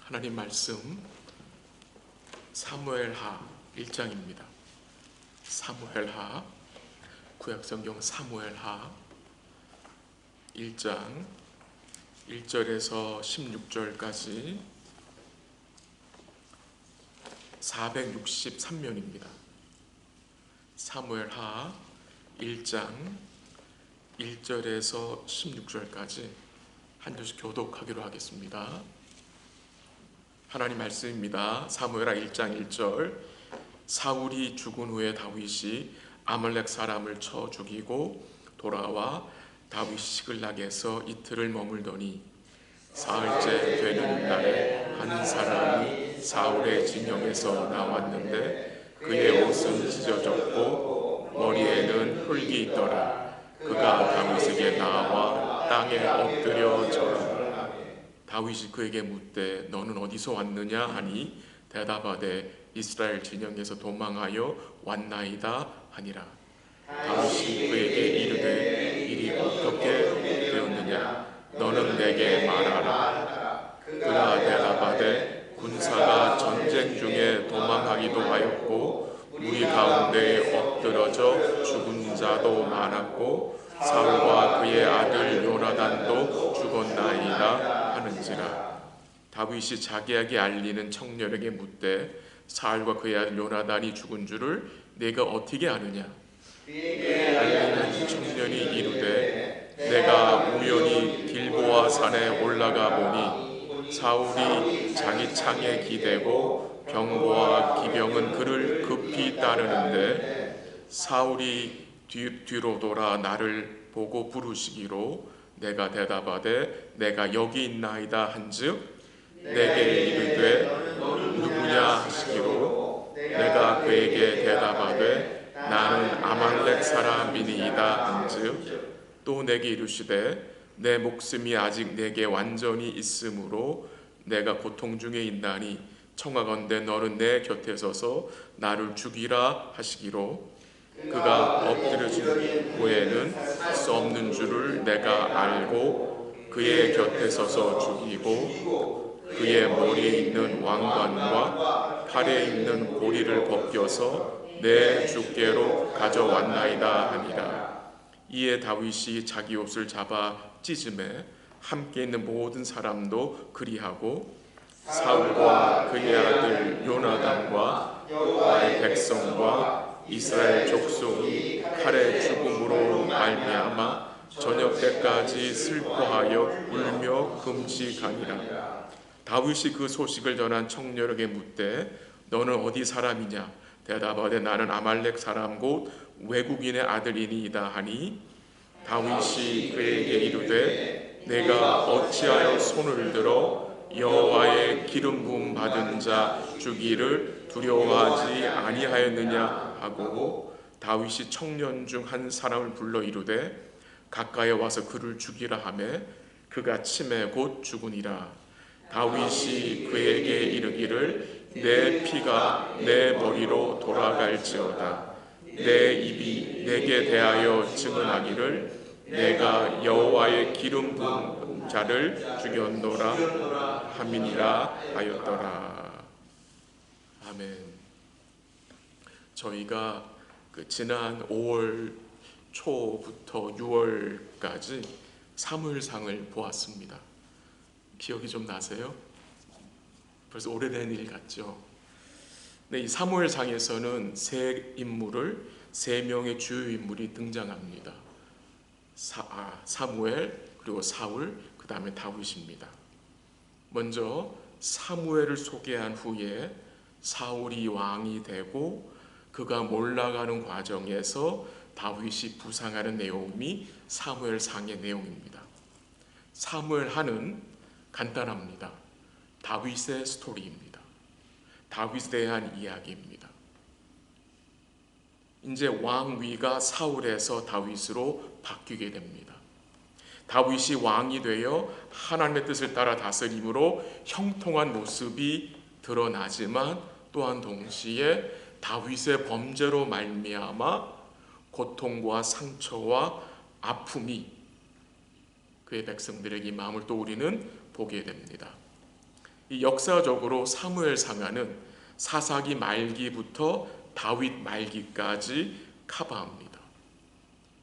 하나님 말씀 사무엘하 1장입니다. 사무엘하, 구약성경 사무엘하 1장 1절에서 16절까지 463면입니다. 사무엘하 1장 1절에서 16절까지 한 절씩 교독하기로 하겠습니다. 하나님 말씀입니다. 사무엘하 1장 1절. 사울이 죽은 후에 다윗이 아말렉 사람을 쳐 죽이고 돌아와 다윗 시글락에서 이틀을 머물더니 사흘째 되는 날에 한 사람이 사울의 진영에서 나왔는데 그의 옷은 찢어졌고 머리에는 흙이 있더라. 그가 다윗에게 나와 땅에 엎드려 절하더라. 다윗이 그에게 묻되 너는 어디서 왔느냐 하니 대답하되 이스라엘 진영에서 도망하여 왔나이다 하니라. 다윗이 그에게 이르되 일이 어떻게 되었느냐 너는 내게 말하라. 그가 대답하되 군사가 전쟁 중에 도망하기도 하였고 우리 가운데에 엎드러져 죽은 자도 많았고 사울과 그의 아들 요나단도 죽었나이다 하는지라. 다윗이 자기에게 알리는 청년에게 묻되 사울과 그의 아들 요나단이 죽은 줄을 내가 어떻게 아느냐? 알리는 청년이 이르되 내가 우연히 길보아 산에 올라가 보니 사울이 자기 창에 기대고 병거와 기병은 그를 급히 따르는데 사울이 뒤로 돌아 나를 보고 부르시기로 내가 대답하되 내가 여기 있나이다 한즉 내게 이르되 누구냐 하시기로 내가 그에게 대답하되 나는 아말렉 사람이니이다 한즉 또 내게 이르시되 내 목숨이 아직 내게 완전히 있으므로 내가 고통 중에 있나니 청하건대 너는 내 곁에 서서 나를 죽이라 하시기로 그가 엎드려진 후에는 수 없는 줄을 내가 알고 그의 곁에 서서 죽이고 그의 머리에 있는 왕관과 팔에 있는 고리를 벗겨서 내 주께로 가져왔나이다 하니라. 이에 다윗이 자기 옷을 잡아 찢음에 함께 있는 모든 사람도 그리하고 사울과 그의 아들 요나단과 여호와의 백성과 이스라엘 족속이 칼의 죽음으로 말미암아 저녁 때까지 슬퍼하여 울며 금식하니라. 다윗이 그 소식을 전한 청년에게 묻되 너는 어디 사람이냐? 대답하되 나는 아말렉 사람 곧 외국인의 아들이니이다 하니 다윗이 그에게 이르되 내가 어찌하여 손을 들어 여호와의 기름 부음 받은 자 죽이를 두려워하지 아니하였느냐 하고 다윗이 청년 중 한 사람을 불러 이르되 가까이 와서 그를 죽이라 하매 그가 치매 곧 죽으니라. 다윗이 그에게 이르기를 내 피가 내 머리로 돌아갈지어다. 내 입이 내게 대하여 증언하기를 내가 여호와의 기름 부은 자를 죽였노라 함이니라 하였더라. 아멘. 저희가 지난 5월 초부터 6월까지 사무엘상을 보았습니다. 기억이 좀 나세요? 벌써 오래된 일 같죠? 네, 이 사무엘상에서는 세 명의 주요 인물이 등장합니다. 사무엘, 그리고 사울, 그 다음에 다윗입니다. 먼저 사무엘을 소개한 후에 사울이 왕이 되고 그가 몰락하는 과정에서 다윗이 부상하는 내용이 사무엘상의 내용입니다. 사무엘하는 간단합니다. 다윗의 스토리입니다. 다윗에 대한 이야기입니다. 이제 왕위가 사울에서 다윗으로 바뀌게 됩니다. 다윗이 왕이 되어 하나님의 뜻을 따라 다스림으로 형통한 모습이 드러나지만 또한 동시에 다윗의 범죄로 말미암아 고통과 상처와 아픔이 그의 백성들에게 마음을 또 우리는 보게 됩니다. 이 역사적으로 사무엘상하는 사사기 말기부터 다윗 말기까지 커버합니다.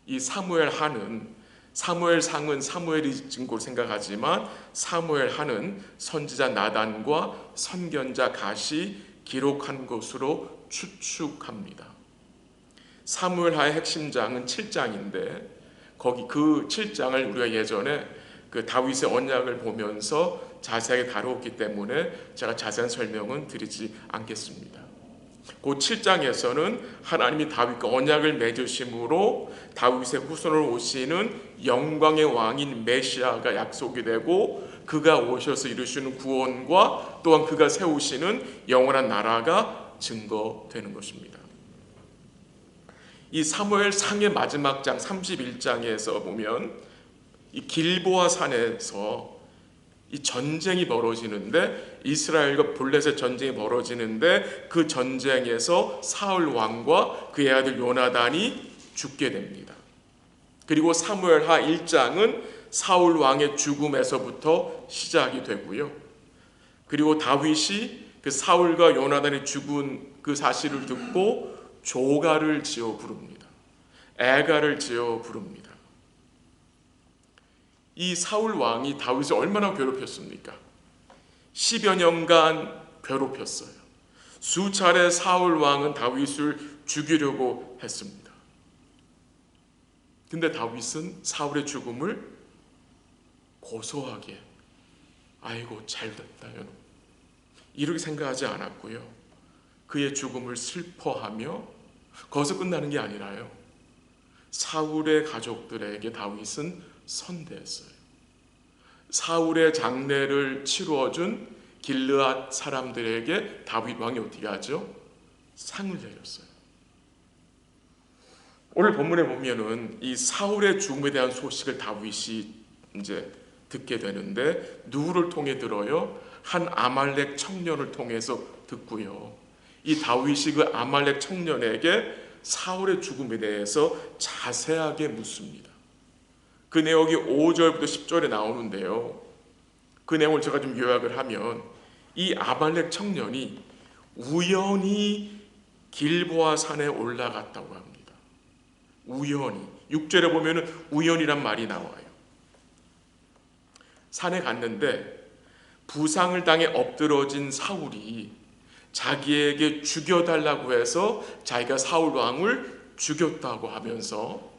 이 사무엘상은 사무엘이 지은 걸 생각하지만 사무엘하는 선지자 나단과 선견자 갓이 기록한 것으로 추측합니다. 사무엘하의 핵심장은 7장인데 거기 그 7장을 우리가 예전에 그 다윗의 언약을 보면서 자세하게 다루었기 때문에 제가 자세한 설명은 드리지 않겠습니다. 그 7장에서는 하나님이 다윗과 언약을 맺으심으로 다윗의 후손으로 오시는 영광의 왕인 메시아가 약속이 되고 그가 오셔서 이루시는 구원과 또한 그가 세우시는 영원한 나라가 증거되는 것입니다. 이 사무엘상의 마지막 장 31장에서 보면 이 길보아 산에서 이 전쟁이 벌어지는데 이스라엘과 블레셋 전쟁이 벌어지는데 그 전쟁에서 사울 왕과 그의 아들 요나단이 죽게 됩니다. 그리고 사무엘하 1장은 사울 왕의 죽음에서부터 시작이 되고요. 그리고 다윗이 그 사울과 요나단이 죽은 그 사실을 듣고 조가를 지어 부릅니다. 애가를 지어 부릅니다. 이 사울 왕이 다윗을 얼마나 괴롭혔습니까? 10여 년간 괴롭혔어요. 수차례 사울 왕은 다윗을 죽이려고 했습니다. 근데 다윗은 사울의 죽음을 고소하게 아이고 잘됐다 이렇게 생각하지 않았고요. 그의 죽음을 슬퍼하며 거기서 끝나는 게 아니라요. 사울의 가족들에게 다윗은 선대했어요. 사울의 장례를 치루어준 길르앗 사람들에게 다윗 왕이 어떻게 하죠? 상을 내렸어요. 오늘 본문에 보면은 이 사울의 죽음에 대한 소식을 다윗이 이제 듣게 되는데 누구를 통해 들어요? 한 아말렉 청년을 통해서 듣고요. 이 다윗이 그 아말렉 청년에게 사울의 죽음에 대해서 자세하게 묻습니다. 그 내용이 5절부터 10절에 나오는데요. 그 내용을 제가 좀 요약을 하면 이 아말렉 청년이 우연히 길보아 산에 올라갔다고 합니다. 우연히 6절에 보면은 우연이란 말이 나와요. 산에 갔는데 부상을 당해 엎드러진 사울이 자기에게 죽여달라고 해서 자기가 사울 왕을 죽였다고 하면서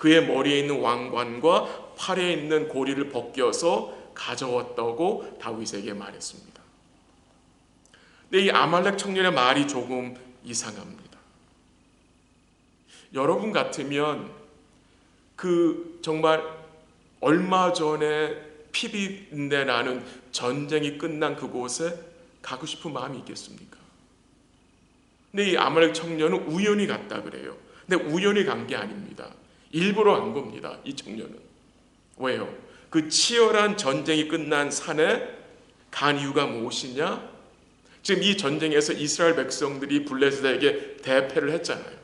그의 머리에 있는 왕관과 팔에 있는 고리를 벗겨서 가져왔다고 다윗에게 말했습니다. 근데 이 아말렉 청년의 말이 조금 이상합니다. 여러분 같으면 그 정말 얼마 전에 피비린내 나는 전쟁이 끝난 그곳에 가고 싶은 마음이 있겠습니까? 근데 이 아말렉 청년은 우연히 갔다 그래요. 근데 우연히 간 게 아닙니다. 일부러 간 겁니다. 이 청년은. 왜요? 그 치열한 전쟁이 끝난 산에 간 이유가 무엇이냐? 지금 이 전쟁에서 이스라엘 백성들이 블레셋에게 대패를 했잖아요.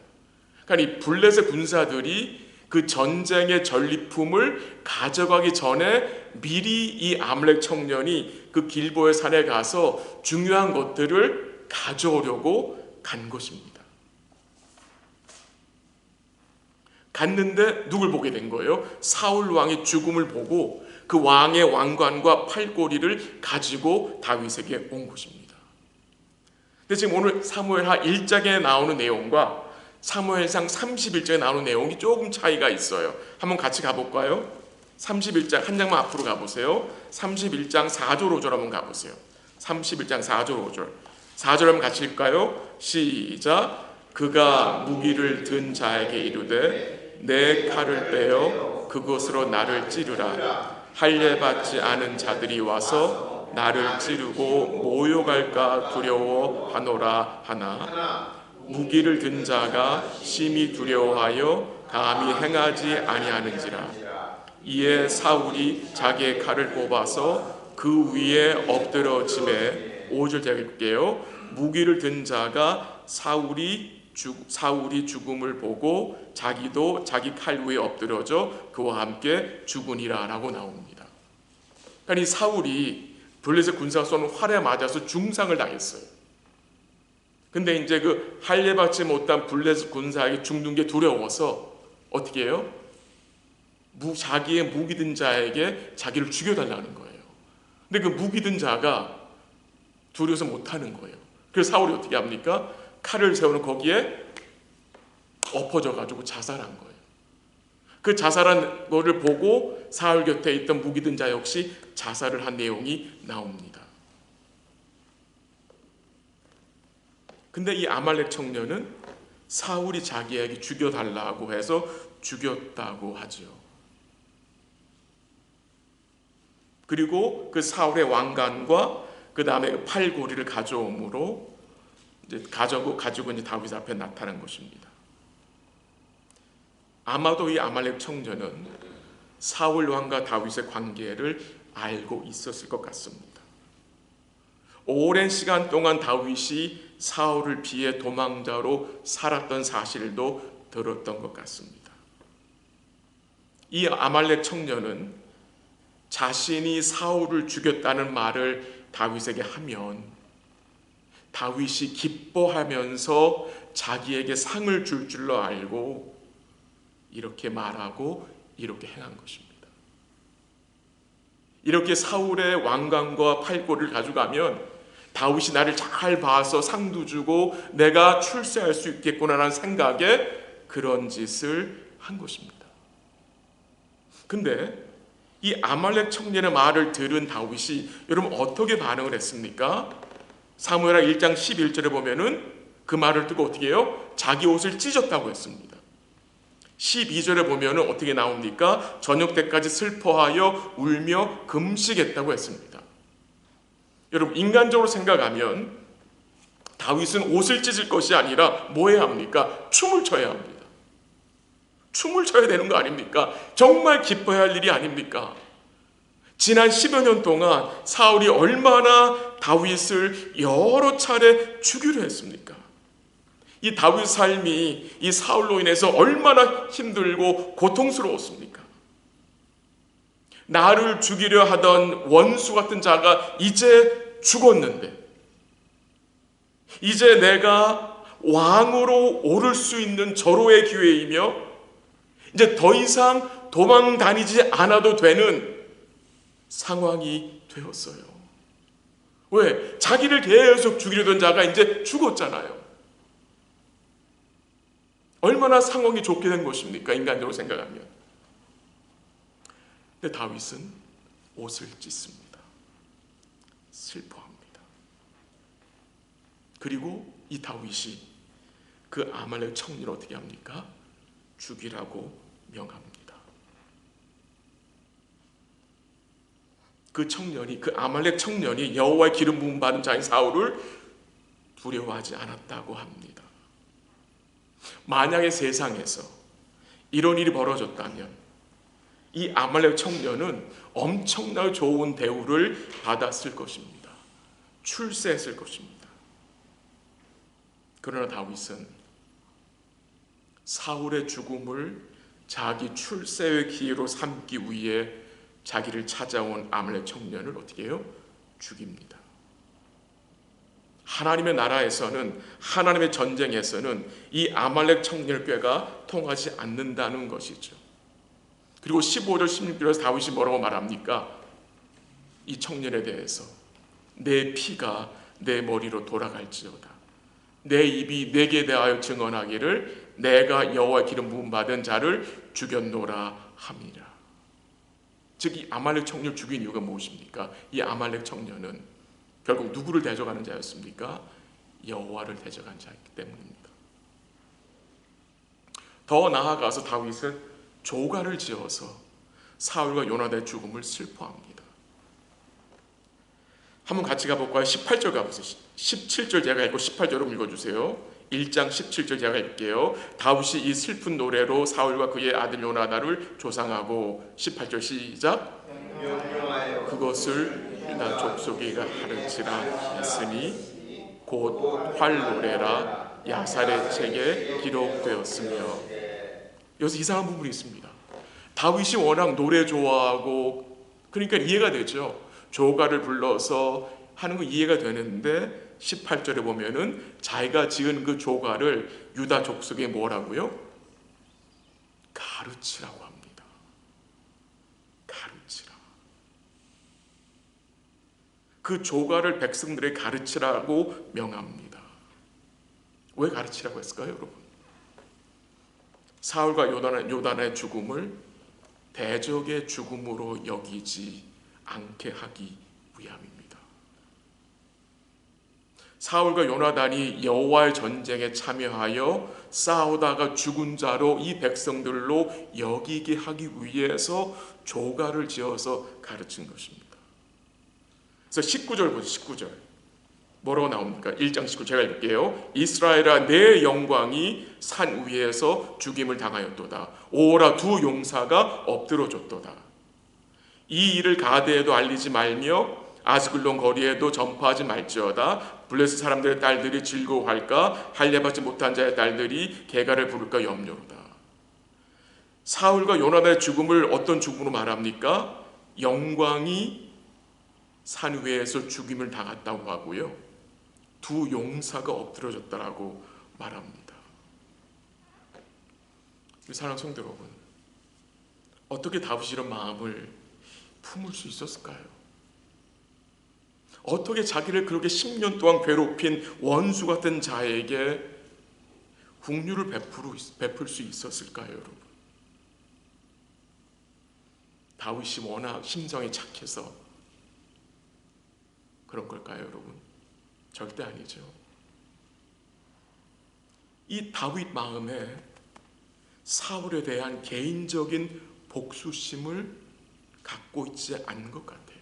그러니까 이 블레셋 군사들이 그 전쟁의 전리품을 가져가기 전에 미리 이 아말렉 청년이 그 길보의 산에 가서 중요한 것들을 가져오려고 간 것입니다. 갔는데 누굴 보게 된 거예요? 사울 왕의 죽음을 보고 그 왕의 왕관과 팔고리를 가지고 다윗에게 온 것입니다. 근데 지금 오늘 사무엘하 1장에 나오는 내용과 사무엘상 31장에 나오는 내용이 조금 차이가 있어요. 한번 같이 가볼까요? 31장 한 장만 앞으로 가보세요. 31장 4절 5절 한번 가보세요. 31장 4절 5절 4절 한번 같이 읽을까요? 시작. 그가 무기를 든 자에게 이르되 내 칼을 빼어 그것으로 나를 찌르라. 할례받지 않은 자들이 와서 나를 찌르고 모욕할까 두려워하노라 하나 무기를 든 자가 심히 두려워하여 감히 행하지 아니하는지라. 이에 사울이 자기의 칼을 뽑아서 그 위에 엎드러짐에 5절 제가 읽을게요. 무기를 든 자가 사울이 죽음을 보고 자기도 자기 칼 위에 엎드려져 그와 함께 죽으니라 라고 나옵니다. 그러니까 이 사울이 블레셋 군사가 쏘는 활에 맞아서 중상을 당했어요. 근데 이제 그 할례받지 못한 블레셋 군사에게 죽는 게 두려워서 어떻게 해요? 자기의 무기 든 자에게 자기를 죽여달라는 거예요. 근데 그 무기 든 자가 두려워서 못하는 거예요. 그래서 사울이 어떻게 합니까? 칼을 세우는 거기에 엎어져 가지고 자살한 거예요. 그 자살한 거를 보고 사울 곁에 있던 무기 든 자 역시 자살을 한 내용이 나옵니다. 근데 이 아말렉 청년은 사울이 자기에게 죽여달라고 해서 죽였다고 하죠. 그리고 그 사울의 왕관과 그 다음에 팔고리를 가져옴으로 이제 가지고 이제 다윗 앞에 나타난 것입니다. 아마도 이 아말렉 청년은 사울 왕과 다윗의 관계를 알고 있었을 것 같습니다. 오랜 시간 동안 다윗이 사울을 피해 도망자로 살았던 사실도 들었던 것 같습니다. 이 아말렉 청년은 자신이 사울을 죽였다는 말을 다윗에게 하면 다윗이 기뻐하면서 자기에게 상을 줄 줄로 알고 이렇게 말하고 이렇게 행한 것입니다. 이렇게 사울의 왕관과 팔고리를 가져가면 다윗이 나를 잘 봐서 상도 주고 내가 출세할 수 있겠구나라는 생각에 그런 짓을 한 것입니다. 근데 이 아말렉 청년의 말을 들은 다윗이 여러분 어떻게 반응을 했습니까? 사무엘하 1장 11절에 보면은 그 말을 듣고 어떻게 해요? 자기 옷을 찢었다고 했습니다. 12절에 보면은 어떻게 나옵니까? 저녁 때까지 슬퍼하여 울며 금식했다고 했습니다. 여러분 인간적으로 생각하면 다윗은 옷을 찢을 것이 아니라 뭐 해야 합니까? 춤을 춰야 합니다. 춤을 춰야 되는 거 아닙니까? 정말 기뻐해야 할 일이 아닙니까? 지난 10여 년 동안 사울이 얼마나 다윗을 여러 차례 죽이려 했습니까? 이 다윗 삶이 이 사울로 인해서 얼마나 힘들고 고통스러웠습니까? 나를 죽이려 하던 원수 같은 자가 이제 죽었는데 이제 내가 왕으로 오를 수 있는 절호의 기회이며 이제 더 이상 도망 다니지 않아도 되는 상황이 되었어요. 왜? 자기를 계속 죽이려던 자가 이제 죽었잖아요. 얼마나 상황이 좋게 된 것입니까? 인간적으로 생각하면. 근데 다윗은 옷을 찢습니다. 슬퍼합니다. 그리고 이 다윗이 그 아말렉 청년을 어떻게 합니까? 죽이라고 명합니다. 그 청년이 그 아말렉 청년이 여호와의 기름 부음 받은 자인 사울을 두려워하지 않았다고 합니다. 만약에 세상에서 이런 일이 벌어졌다면 이 아말렉 청년은 엄청나게 좋은 대우를 받았을 것입니다. 출세했을 것입니다. 그러나 다윗은 사울의 죽음을 자기 출세의 기회로 삼기 위해 자기를 찾아온 아말렉 청년을 어떻게 해요? 죽입니다. 하나님의 나라에서는 하나님의 전쟁에서는 이 아말렉 청년의 꾀가 통하지 않는다는 것이죠. 그리고 15절 16절에서 다윗이 뭐라고 말합니까? 이 청년에 대해서 내 피가 내 머리로 돌아갈지어다. 내 입이 내게 대하여 증언하기를 내가 여호와의 기름 부음 받은 자를 죽였노라 함이라. 즉 이 아말렉 청년을 죽인 이유가 무엇입니까? 이 아말렉 청년은 결국 누구를 대적하는 자였습니까? 여호와를 대적한 자이기 때문입니다. 더 나아가서 다윗은 조가를 지어서 사울과 요나단의 죽음을 슬퍼합니다. 한번 같이 가볼까요? 18절 가보세요. 17절 제가 읽고 18절을 읽어주세요. 1장 17절 제가 읽게요. 다윗이 이 슬픈 노래로 사울과 그의 아들 요나단을 조상하고 18절 시작. 그것을 유다 족속이가 하르치라 했으니 곧 활노래라 야살의 책에 기록되었으며. 여기서 이상한 부분이 있습니다. 다윗이 워낙 노래 좋아하고 그러니까 이해가 되죠. 조가를 불러서 하는 거 이해가 되는데 18절에 보면은 자기가 지은 그 조가를 유다 족속에 뭐라고요? 가르치라고 합니다. 가르치라. 그 조가를 백성들에게 가르치라고 명합니다. 왜 가르치라고 했을까요, 여러분? 사울과 요단의 죽음을 대적의 죽음으로 여기지 않게 하기 위함입니다. 사울과 요나단이 여호와의 전쟁에 참여하여 싸우다가 죽은 자로 이 백성들로 여기게 하기 위해서 조가를 지어서 가르친 것입니다. 그래서 19절 보세요. 19절 뭐라고 나옵니까? 1장 19절 제가 읽을게요. 이스라엘아 내 영광이 산 위에서 죽임을 당하였도다. 오라 두 용사가 엎드러졌도다. 이 일을 가드에도 알리지 말며 아스글론 거리에도 전파하지 말지어다. 블레셋 사람들의 딸들이 즐거워할까? 할례받지 못한 자의 딸들이 개가를 부를까 염려로다. 사울과 요나단의 죽음을 어떤 죽음으로 말합니까? 영광이 산 위에서 죽임을 당했다고 하고요. 두 용사가 엎드러졌다라고 말합니다. 사랑하는 성도 여러분, 어떻게 다윗이 이런 마음을 품을 수 있었을까요? 어떻게 자기를 그렇게 10년 동안 괴롭힌 원수 같은 자에게 긍휼을 베풀 수 있었을까요, 여러분? 다윗이 워낙 심성이 착해서 그런 걸까요, 여러분? 절대 아니죠. 이 다윗 마음에 사울에 대한 개인적인 복수심을 갖고 있지 않은 것 같아요.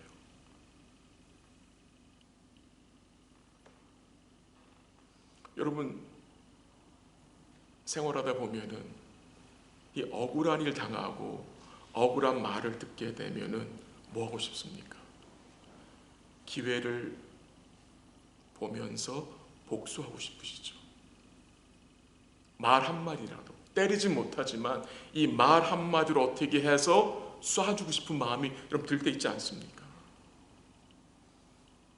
여러분, 생활하다 보면은 이 억울한 일 당하고 억울한 말을 듣게 되면은 뭐 하고 싶습니까? 기회를 보면서 복수하고 싶으시죠. 말 한마디라도 때리지 못하지만 이 말 한마디로 어떻게 해서 쏴주고 싶은 마음이 여러분 들 때 있지 않습니까?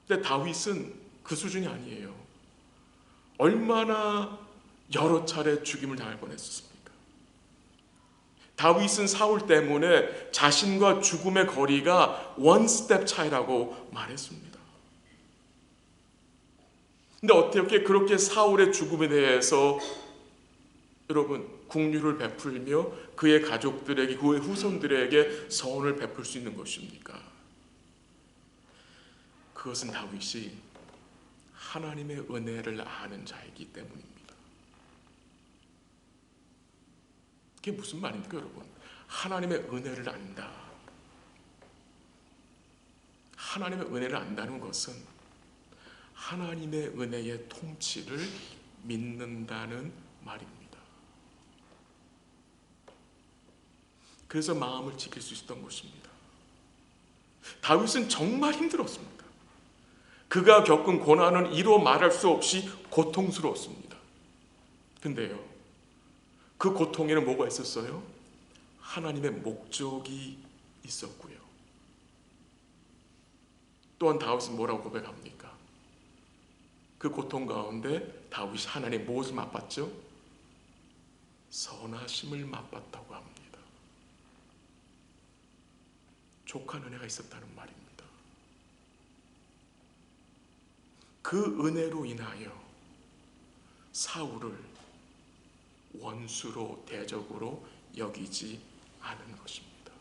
근데 다윗은 그 수준이 아니에요. 얼마나 여러 차례 죽임을 당할 뻔했습니까? 다윗은 사울 때문에 자신과 죽음의 거리가 원 스텝 차이라고 말했습니다. 근데 어떻게 그렇게 사울의 죽음에 대해서 여러분 긍휼을 베풀며 그의 가족들에게 그의 후손들에게 선을 베풀 수 있는 것입니까? 그것은 다윗이 하나님의 은혜를 아는 자이기 때문입니다. 그게 무슨 말입니까, 여러분? 하나님의 은혜를 안다. 하나님의 은혜를 안다는 것은 하나님의 은혜의 통치를 믿는다는 말입니다. 그래서 마음을 지킬 수 있었던 것입니다. 다윗은 정말 힘들었습니다. 그가 겪은 고난은 이로 말할 수 없이 고통스러웠습니다. 근데요, 그 고통에는 뭐가 있었어요? 하나님의 목적이 있었고요. 또한 다윗은 뭐라고 고백합니까? 그 고통 가운데 다윗이 하나님의 무엇을 맛봤죠? 선하심을 맛봤다고 합니다. 족한 은혜가 있었다는 말입니다. 그 은혜로 인하여 사울을 원수로 대적으로 여기지 않은 것입니다.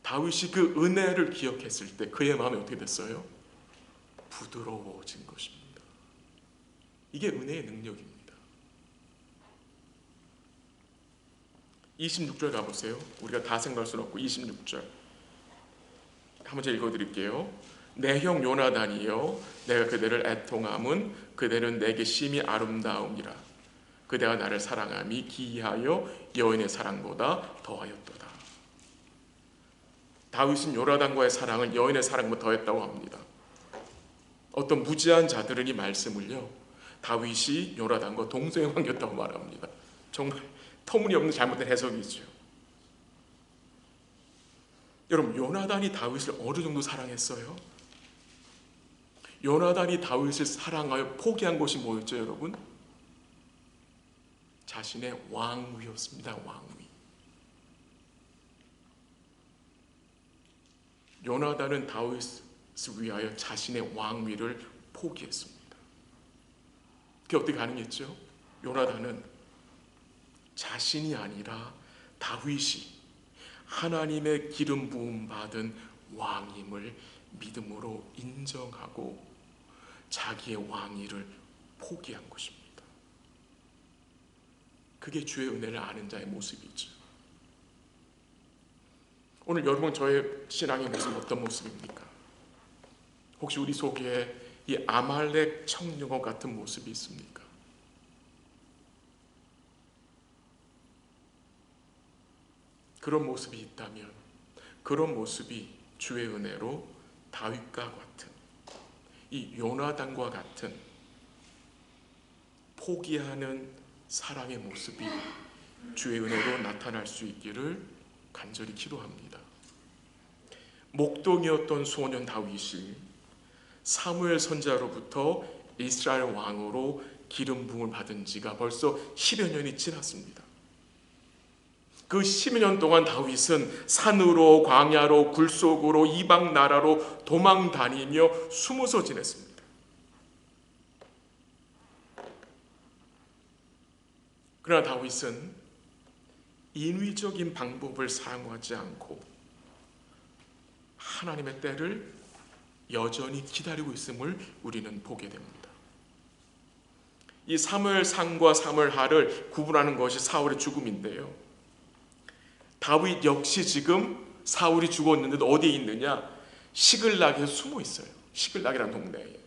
다윗이 그 은혜를 기억했을 때 그의 마음이 어떻게 됐어요? 부드러워진 것입니다. 이게 은혜의 능력입니다. 26절 가보세요. 우리가 다 생각할 수는 없고 26절 한번 제가 읽어드릴게요. 내 형 요나단이여 내가 그대를 애통함은 그대는 내게 심히 아름다움이라. 그대가 나를 사랑함이 기이하여 여인의 사랑보다 더하였도다. 다윗은 요나단과의 사랑을 여인의 사랑보다 더했다고 합니다. 어떤 무지한 자들은 이 말씀을요, 다윗이 요나단과 동성애 관계였다고 말합니다. 정말 터무니없는 잘못된 해석이죠. 여러분, 요나단이 다윗을 어느 정도 사랑했어요? 요나단이 다윗을 사랑하여 포기한 것이 뭐였죠, 여러분? 자신의 왕위였습니다. 왕위. 요나단은 다윗을 위하여 자신의 왕위를 포기했습니다. 그게 어떻게 가능했죠? 요나단은 자신이 아니라 다윗이 하나님의 기름 부음 받은 왕임을 믿음으로 인정하고 자기의 왕위를 포기한 것입니다. 그게 주의 은혜를 아는 자의 모습이죠. 오늘 여러분, 저의 신앙의 모습은 어떤 모습입니까? 혹시 우리 속에 이 아말렉 청년과 같은 모습이 있습니까? 그런 모습이 있다면 그런 모습이 주의 은혜로 다윗과 같은, 이 요나단과 같은 포기하는 사랑의 모습이 주의 은혜로 나타날 수 있기를 간절히 기도합니다. 목동이었던 소년 다윗이 사무엘 선지자로부터 이스라엘 왕으로 기름 부음을 받은 지가 벌써 10여 년이 지났습니다. 그 10여 년 동안 다윗은 산으로 광야로 굴속으로 이방 나라로 도망 다니며 숨어서 지냈습니다. 그러나 다윗은 인위적인 방법을 사용하지 않고 하나님의 때를 여전히 기다리고 있음을 우리는 보게 됩니다. 이 사무엘상과 사무엘하를 구분하는 것이 사울의 죽음인데요, 다윗 역시 지금 사울이 죽었는데도 어디에 있느냐? 시글락에 숨어 있어요. 시글락이라는 동네에.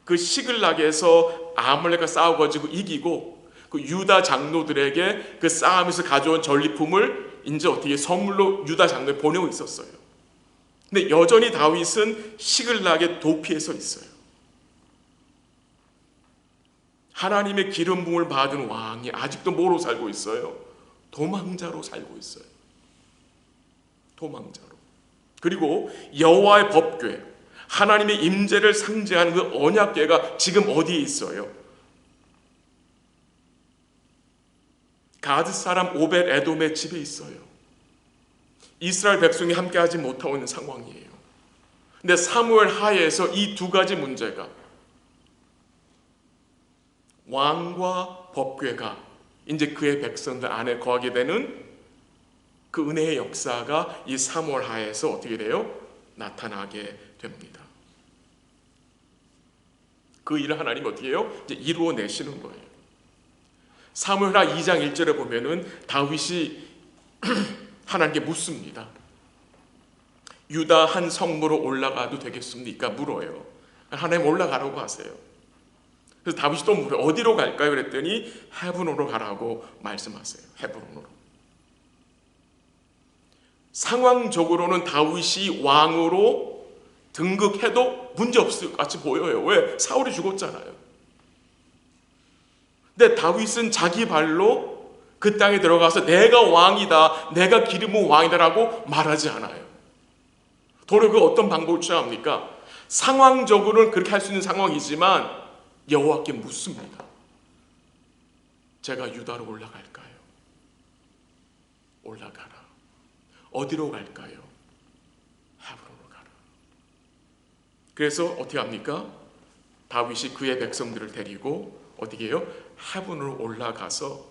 그 시글락에서 아말렉과 싸워가지고 이기고 그 유다 장로들에게 그 싸움에서 가져온 전리품을 이제 어떻게 선물로 유다 장로에 보내고 있었어요. 근데 여전히 다윗은 시글락에 도피해서 있어요. 하나님의 기름 부음을 받은 왕이 아직도 뭐로 살고 있어요? 도망자로 살고 있어요. 도망자로. 그리고 여호와의 법궤, 하나님의 임재를 상징하는 그 언약궤가 지금 어디에 있어요? 가드 사람 오벳 에돔의 집에 있어요. 이스라엘 백성이 함께하지 못하고 있는 상황이에요. 근데 사무엘 하에서 이 두 가지 문제가, 왕과 법궤가 이제 그의 백성들 안에 거하게 되는 그 은혜의 역사가 이 사무엘 하에서 어떻게 돼요? 나타나게 됩니다. 그 일을 하나님 어떻게 해요? 이제 이루어내시는 거예요. 사무엘하 2장 1절에 보면은 다윗이 하나님께 묻습니다. 유다 한 성무로 올라가도 되겠습니까? 물어요. 하나님 올라가라고 하세요. 그래서 다윗이 또 물어요. 어디로 갈까요? 그랬더니 헤브론으로 가라고 말씀하세요. 헤브론으로. 상황적으로는 다윗이 왕으로 등극해도 문제없을 것 같이 보여요. 왜? 사울이 죽었잖아요. 근데 다윗은 자기 발로 그 땅에 들어가서 내가 왕이다, 내가 기름 부은 왕이다라고 말하지 않아요. 도리어 그 어떤 방법을 취합니까? 상황적으로는 그렇게 할 수 있는 상황이지만 여호와께 묻습니다. 제가 유다로 올라갈까요? 올라가라. 어디로 갈까요? 헤브론으로 가라. 그래서 어떻게 합니까? 다윗이 그의 백성들을 데리고 어떻게 해요? 헤브론으로 올라가서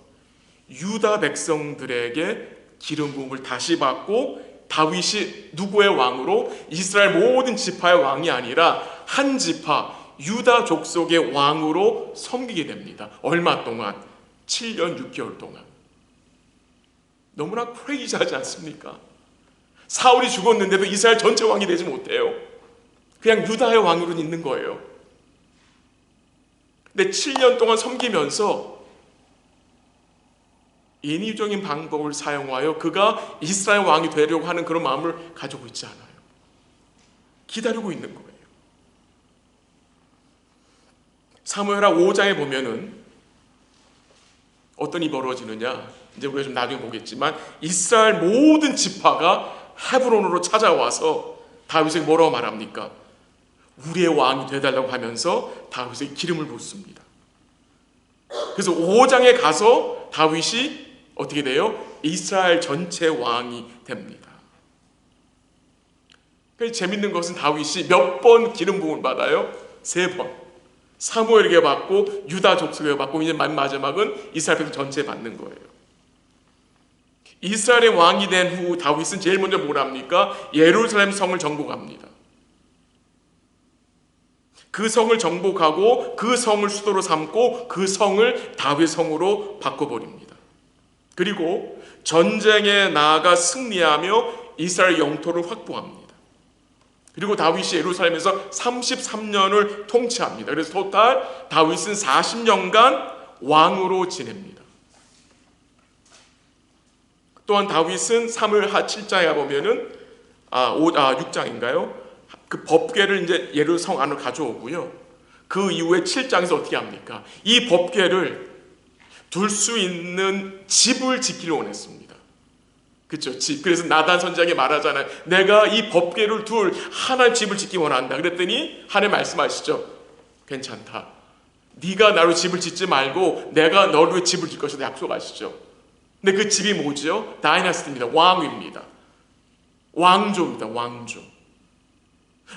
유다 백성들에게 기름 부음을 다시 받고, 다윗이 누구의 왕으로? 이스라엘 모든 지파의 왕이 아니라 한 지파 유다 족속의 왕으로 섬기게 됩니다. 얼마 동안? 7년 6개월 동안. 너무나 크레이지하지 않습니까? 사울이 죽었는데도 이스라엘 전체 왕이 되지 못해요. 그냥 유다의 왕으로 있는 거예요. 근데 7년 동안 섬기면서 인위적인 방법을 사용하여 그가 이스라엘 왕이 되려고 하는 그런 마음을 가지고 있지 않아요. 기다리고 있는 거예요. 사무엘하 5장에 보면은 어떤 일이 벌어지느냐, 이제 우리가 좀 나중에 보겠지만 이스라엘 모든 지파가 헤브론으로 찾아와서 다윗에게 뭐라고 말합니까? 우리의 왕이 되달라고 하면서 다윗에게 기름을 붓습니다. 그래서 5장에 가서 다윗이 어떻게 돼요? 이스라엘 전체 왕이 됩니다. 재밌는 것은 다윗이 몇 번 기름 부음을 받아요? 3번. 사무엘에게 받고 유다 족속에게 받고 이제 마지막은 이스라엘 백성 전체에 받는 거예요. 이스라엘의 왕이 된 후 다윗은 제일 먼저 뭘 합니까? 예루살렘 성을 정복합니다. 그 성을 정복하고 그 성을 수도로 삼고 그 성을 다윗 성으로 바꿔버립니다. 그리고 전쟁에 나아가 승리하며 이스라엘 영토를 확보합니다. 그리고 다윗이 예루살렘에서 33년을 통치합니다. 그래서 토탈 다윗은 40년간 왕으로 지냅니다. 또한 다윗은 사무엘하 7장에 가보면은 6장인가요? 그 법궤를 이제 예루살렘 안으로 가져오고요. 그 이후에 7장에서 어떻게 합니까? 이 법궤를 둘 수 있는 집을 짓기를 원했습니다. 그렇죠? 집. 그래서 나단 선지자에게 말하잖아요. 내가 이 법궤를 둘 하나의 집을 짓기 원한다. 그랬더니 하나님 말씀하시죠. 괜찮다. 네가 나로 집을 짓지 말고 내가 너를 위해 집을 짓 것이다 약속하시죠. 근데 그 집이 뭐죠? 다이나스티입니다. 왕위입니다. 왕조입니다. 왕조.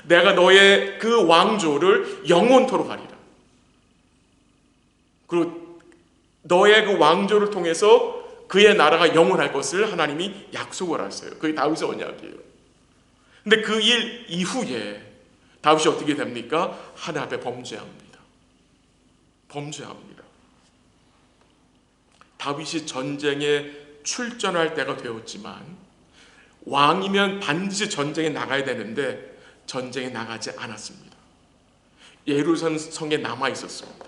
내가 너의 그 왕조를 영원토록 하리라. 그리고 너의 그 왕조를 통해서 그의 나라가 영원할 것을 하나님이 약속을 하세요. 그게 다윗의 언약이에요. 근데 그 일 이후에 다윗이 어떻게 됩니까? 하나님 앞에 범죄합니다. 범죄합니다. 다윗이 전쟁에 출전할 때가 되었지만 왕이면 반드시 전쟁에 나가야 되는데 전쟁에 나가지 않았습니다. 예루살렘 성에 남아 있었습니다.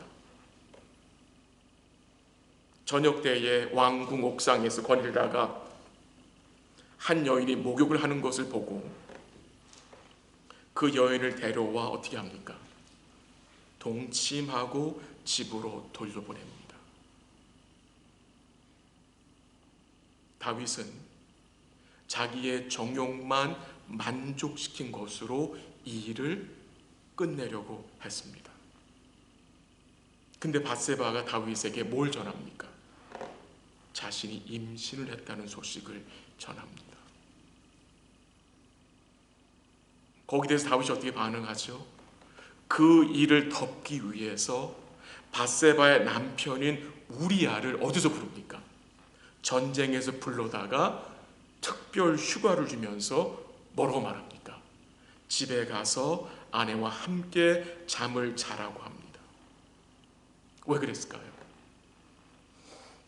저녁 때에 왕궁 옥상에서 거닐다가 한 여인이 목욕을 하는 것을 보고 그 여인을 데려와 어떻게 합니까? 동침하고 집으로 돌려보냅니다. 다윗은 자기의 정욕만 만족시킨 것으로 이 일을 끝내려고 했습니다. 근데 밧세바가 다윗에게 뭘 전합니까? 자신이 임신을 했다는 소식을 전합니다. 거기에 대해서 다윗이 어떻게 반응하죠? 그 일을 덮기 위해서 밧세바의 남편인 우리아를 어디서 부릅니까? 전쟁에서 불러다가 특별 휴가를 주면서 뭐라고 말합니까? 집에 가서 아내와 함께 잠을 자라고 합니다. 왜 그랬을까요?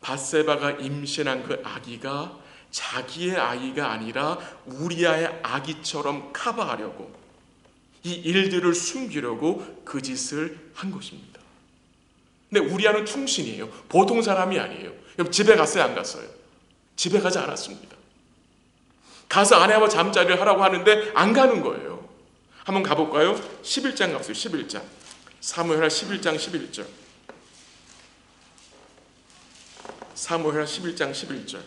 밧세바가 임신한 그 아기가 자기의 아이가 아니라 우리아의 아기처럼 커버하려고 이 일들을 숨기려고 그 짓을 한 것입니다. 근데 우리아는 충신이에요. 보통 사람이 아니에요. 집에 갔어요? 안 갔어요? 집에 가지 않았습니다. 가서 아내와 잠자리를 하라고 하는데 안 가는 거예요. 한번 가볼까요? 11장 가보세요. 11장. 사무엘하 11장 11절. 사무엘하 11장 11절.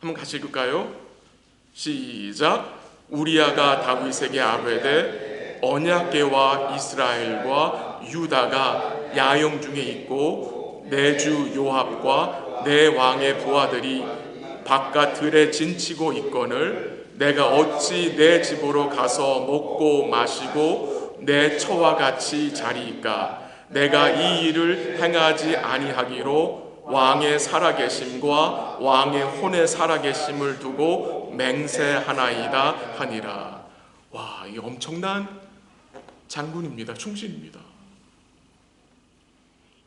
한번 같이 읽을까요? 시작. 우리아가 다윗에게 아뢰되 언약궤와 이스라엘과 유다가 야영 중에 있고 내 주 요압과 내 왕의 부하들이 바깥 들에 진치고 있거늘 내가 어찌 내 집으로 가서 먹고 마시고 내 처와 같이 자리이까? 내가 이 일을 행하지 아니하기로 왕의 살아계심과 왕의 혼의 살아계심을 두고 맹세하나이다 하니라. 와, 이 엄청난 장군입니다. 충신입니다.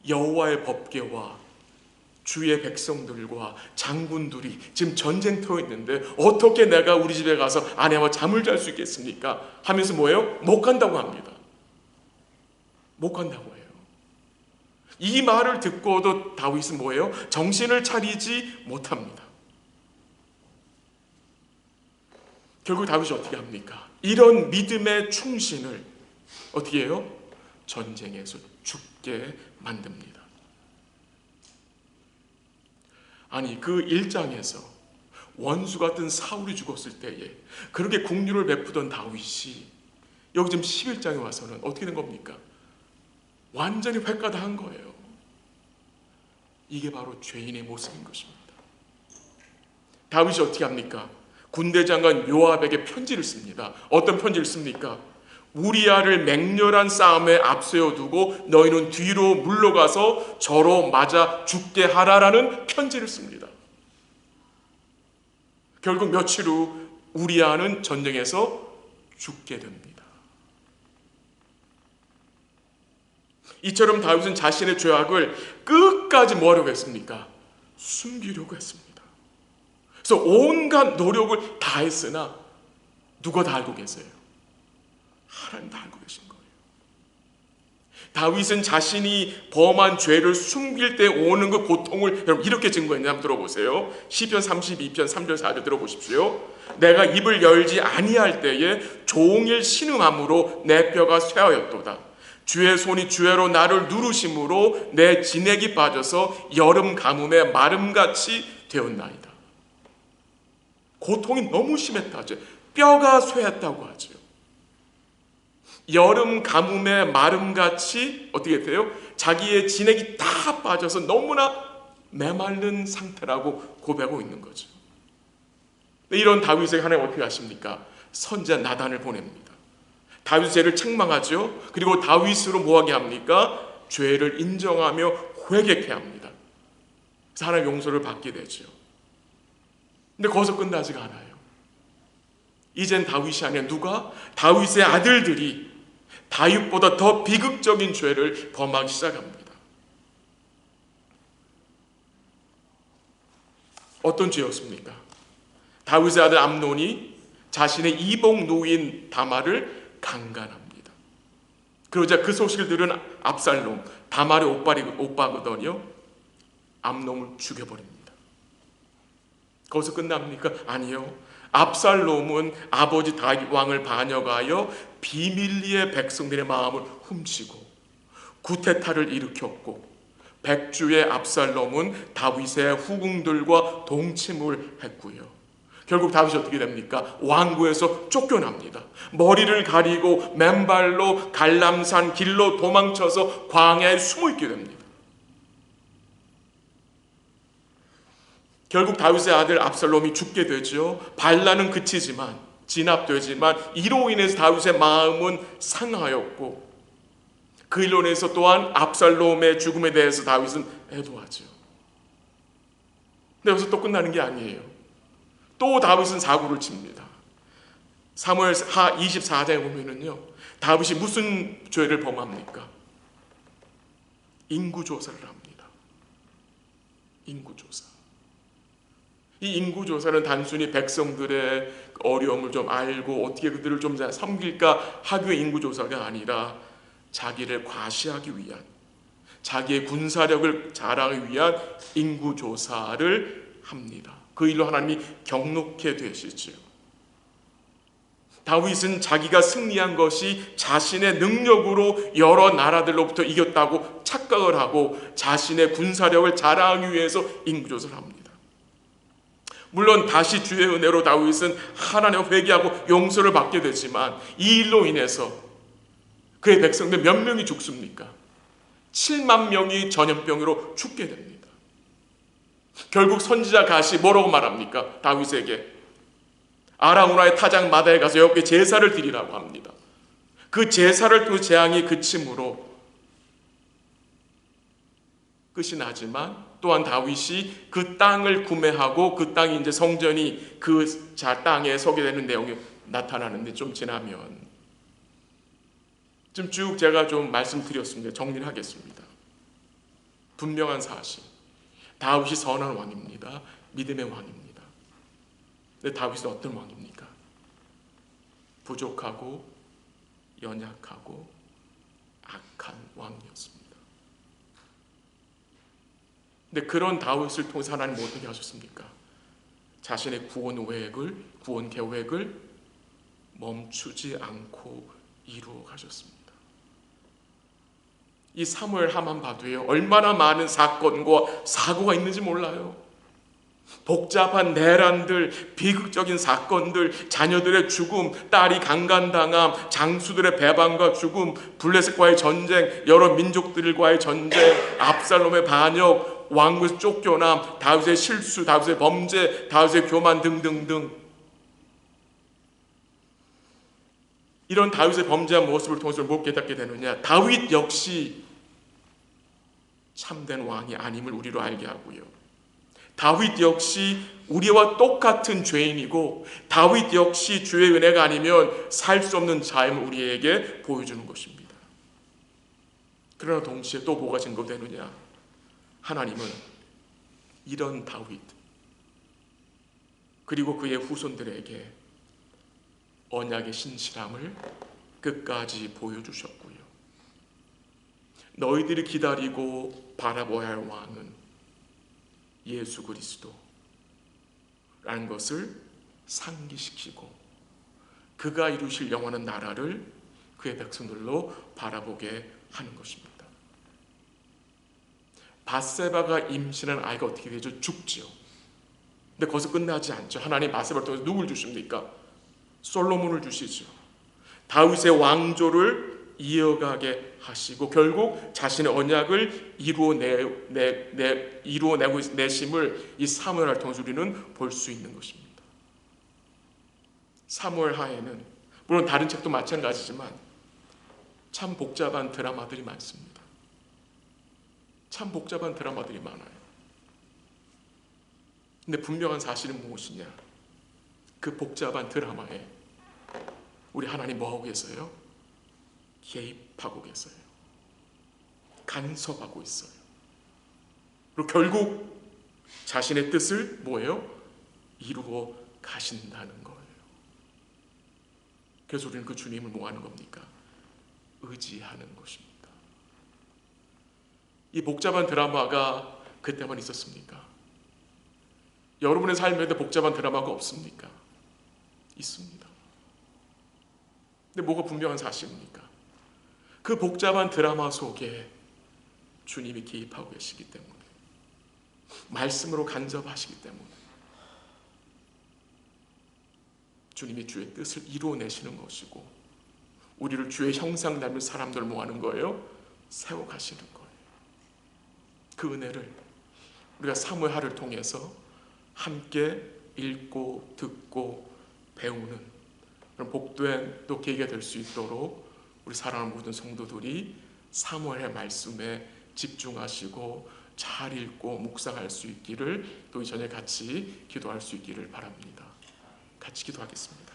여호와의 법궤와 주의 백성들과 장군들이 지금 전쟁터에 있는데 어떻게 내가 우리 집에 가서 아내와 잠을 잘 수 있겠습니까? 하면서 뭐예요? 못 간다고 합니다. 못 간다고 해요. 이 말을 듣고도 다윗은 뭐예요? 정신을 차리지 못합니다. 결국 다윗이 어떻게 합니까? 이런 믿음의 충신을 어떻게 해요? 전쟁에서 죽게 만듭니다. 아니 그 1장에서 원수 같은 사울이 죽었을 때에 그렇게 긍휼을 베푸던 다윗이 여기 지금 11장에 와서는 어떻게 된 겁니까? 완전히 획가다한 거예요. 이게 바로 죄인의 모습인 것입니다. 다윗이 어떻게 합니까? 군대 장관 요압에게 편지를 씁니다. 어떤 편지를 씁니까? 우리아를 맹렬한 싸움에 앞세워 두고 너희는 뒤로 물러가서 저로 맞아 죽게 하라라는 편지를 씁니다. 결국 며칠 후 우리아는 전쟁에서 죽게 됩니다. 이처럼 다윗은 자신의 죄악을 끝까지 뭐하려고 했습니까? 숨기려고 했습니다. 그래서 온갖 노력을 다 했으나 누가 다 알고 계세요? 하나님 다 알고 계신 거예요. 다윗은 자신이 범한 죄를 숨길 때 오는 그 고통을 여러분 이렇게 증거했냐 한번 들어보세요. 시편 32편 3절 4절 들어보십시오. 내가 입을 열지 아니할 때에 종일 신음함으로 내 뼈가 쇠하였도다. 주의 손이 주애로 나를 누르심으로 내 진액이 빠져서 여름 가뭄에 마름같이 되었나이다. 고통이 너무 심했다죠. 뼈가 쇠했다고 하죠. 여름 가뭄에 마름같이 어떻게 돼요? 자기의 진액이 다 빠져서 너무나 메마른 상태라고 고백하고 있는 거죠. 이런 다윗에게 하나님 어떻게 하십니까? 선지자 나단을 보냅니다. 다윗 죄를 책망하죠. 그리고 다윗으로 뭐하게 합니까? 죄를 인정하며 회개케 합니다. 그래서 하나님 용서를 받게 되죠. 근데 거기서 끝나지가 않아요. 이젠 다윗이 아니라 누가? 다윗의 아들들이 다윗보다 더 비극적인 죄를 범하기 시작합니다. 어떤 죄였습니까? 다윗의 아들 암논이 자신의 이복 노인 다말을 강간합니다. 그러자 그 소식을 들은 압살롬, 다말의 오빠거든요. 암논을 죽여버립니다. 거기서 끝납니까? 아니요. 압살롬은 아버지 다윗 왕을 반역하여 비밀리에 백성들의 마음을 훔치고 구테타를 일으켰고 백주의 압살롬은 다윗의 후궁들과 동침을 했고요. 결국 다윗이 어떻게 됩니까? 왕궁에서 쫓겨납니다. 머리를 가리고 맨발로 갈람산 길로 도망쳐서 광야에 숨어 있게 됩니다. 결국 다윗의 아들 압살롬이 죽게 되죠. 반란은 그치지만 진압되지만 이로 인해서 다윗의 마음은 상하였고 그 일로 인해서 또한 압살롬의 죽음에 대해서 다윗은 애도하죠. 근데 여기서 또 끝나는 게 아니에요. 또 다윗은 사고를 칩니다. 사무엘하 24장에 보면은요, 다윗이 무슨 죄를 범합니까? 인구조사를 합니다. 인구조사. 이 인구조사는 단순히 백성들의 어려움을 좀 알고 어떻게 그들을 좀 섬길까 하기 위한 인구조사가 아니라 자기를 과시하기 위한, 자기의 군사력을 자랑하기 위한 인구조사를 합니다. 그 일로 하나님이 경록해 되시죠. 다윗은 자기가 승리한 것이 자신의 능력으로 여러 나라들로부터 이겼다고 착각을 하고 자신의 군사력을 자랑하기 위해서 인구조사를 합니다. 물론 다시 주의 은혜로 다윗은 하나님을 회개하고 용서를 받게 되지만 이 일로 인해서 그의 백성들 몇 명이 죽습니까? 7만 명이 전염병으로 죽게 됩니다. 결국 선지자 갓이 뭐라고 말합니까? 다윗에게 아라우나의 타작 마다에 가서 여호와께 제사를 드리라고 합니다. 그 제사를 통해 재앙이 그침으로 끝이 나지만 또한 다윗이 그 땅을 구매하고 그 땅이 이제 성전이 그 땅에 서게 되는 내용이 나타나는데 좀 지나면 좀 쭉 제가 좀 말씀드렸습니다. 정리를 하겠습니다. 분명한 사실, 다윗이 선한 왕입니다. 믿음의 왕입니다. 근데 다윗은 어떤 왕입니까? 부족하고 연약하고 악한 왕이었습니다. 근데 그런 다윗을 통해서 하나님 어떻게 하셨습니까? 자신의 구원 계획을 멈추지 않고 이루어 가셨습니다. 이 사무엘 하만 봐도요, 얼마나 많은 사건과 사고가 있는지 몰라요. 복잡한 내란들, 비극적인 사건들, 자녀들의 죽음, 딸이 강간당함, 장수들의 배반과 죽음, 블레셋과의 전쟁, 여러 민족들과의 전쟁, 압살롬의 반역, 왕국에서 쫓겨남, 다윗의 실수, 다윗의 범죄, 다윗의 교만 등등등. 이런 다윗의 범죄한 모습을 통해서 못 깨닫게 되느냐? 다윗 역시 참된 왕이 아님을 우리로 알게 하고요. 다윗 역시 우리와 똑같은 죄인이고, 다윗 역시 주의 은혜가 아니면 살 수 없는 자임을 우리에게 보여주는 것입니다. 그러나 동시에 또 뭐가 증거되느냐? 하나님은 이런 다윗 그리고 그의 후손들에게 언약의 신실함을 끝까지 보여주셨고요. 너희들이 기다리고 바라보아야 할 왕은 예수 그리스도라는 것을 상기시키고 그가 이루실 영원한 나라를 그의 백성들로 바라보게 하는 것입니다. 밧세바가 임신한 아이가 어떻게 되죠? 죽지요. 근데 거기서 끝나지 않죠. 하나님 바세바를 통해서 누굴 주십니까? 솔로몬을 주시죠. 다윗의 왕조를 이어가게 하시고 결국 자신의 언약을 이루어내고 내심을 이 사무엘을 통해서 우리는 볼 수 있는 것입니다. 사무엘 하에는 물론 다른 책도 마찬가지지만 참 복잡한 드라마들이 많습니다. 참 복잡한 드라마들이 많아요. 근데 분명한 사실은 무엇이냐? 그 복잡한 드라마에 우리 하나님 뭐하고 계세요? 개입하고 계세요. 간섭하고 있어요. 그리고 결국 자신의 뜻을 뭐예요? 이루어 가신다는 거예요. 그래서 우리는 그 주님을 뭐 하는 겁니까? 의지하는 것입니다. 이 복잡한 드라마가 그때만 있었습니까? 여러분의 삶에도 복잡한 드라마가 없습니까? 있습니다. 근데 뭐가 분명한 사실입니까? 그 복잡한 드라마 속에 주님이 개입하고 계시기 때문에, 말씀으로 간섭하시기 때문에 주님이 주의 뜻을 이루어내시는 것이고 우리를 주의 형상 닮은 사람들 모아는 거예요. 세워가시는 거예요. 그 은혜를 우리가 사무엘하를 통해서 함께 읽고 듣고 배우는 그런 복된 또 계기가 될 수 있도록 우리 사랑하는 모든 성도들이 사무엘의 말씀에 집중하시고 잘 읽고 묵상할 수 있기를 또 이 저녁에 같이 기도할 수 있기를 바랍니다. 같이 기도하겠습니다.